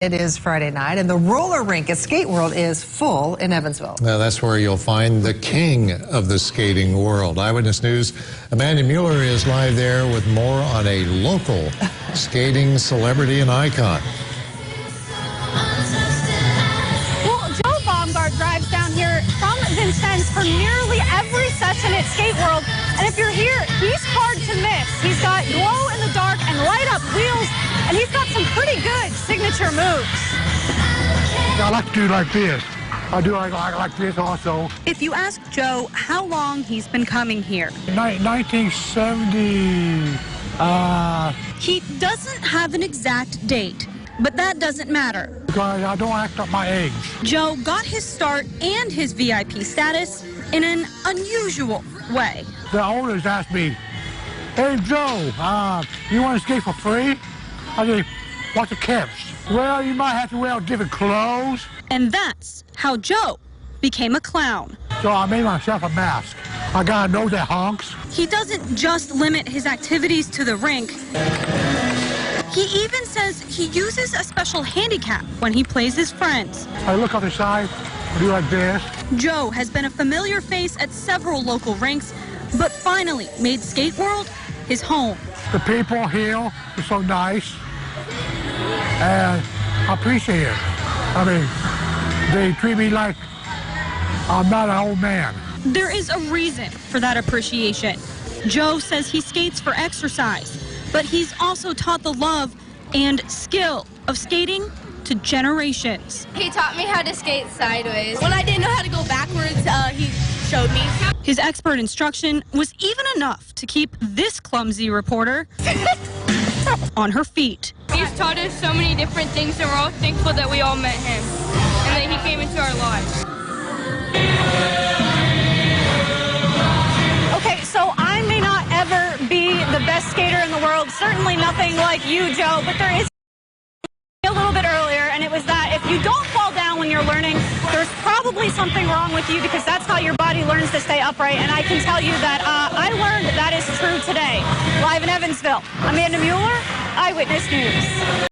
It is Friday night, and the roller rink at Skate World is full in Evansville. Now, that's where you'll find the king of the skating world. Eyewitness News' Amanda Mueller is live there with more on a local skating celebrity and icon. Well, Joe Baumgart drives down here from Vincennes for nearly every session at Skate World. And if you're here, he's hard to miss. He's got glow-in-the-dark and light-up wheels, and he's got some pretty good signature moves. I like to do like this. I do like this also. If you ask Joe how long he's been coming here, 1970. he doesn't have an exact date, but that doesn't matter. Because I don't act up my age. Joe got his start and his VIP status in an unusual way. The owners asked me, "Hey Joe, you want to skate for free?" I said, "What's the catch?" "Well, you might have to wear different clothes." And that's how Joe became a clown. So I made myself a mask. I got a nose that honks. He doesn't just limit his activities to the rink. He even says he uses a special handicap when he plays his friends. I look on the side, I do like this. Joe has been a familiar face at several local rinks, but finally made Skate World his home. The people here are so nice, and I appreciate it. I mean, they treat me like I'm not an old man. There is a reason for that appreciation. Joe says he skates for exercise, but he's also taught the love and skill of skating to generations. He taught me how to skate sideways. When I didn't know how to go backwards, he showed me. His expert instruction was even enough to keep this clumsy reporter on her feet. He's taught us so many different things, and we're all thankful that we all met him and that he came into our lives. Okay, so I may not ever be the best skater in the world, certainly nothing like you, Joe, but there is a little bit earlier, and it was that if you don't fall down when you're learning, there's probably something wrong with you, because that's how your body learns to stay upright. And I can tell you that I learned that is true today. Live in Evansville, Amanda Mueller, Eyewitness News.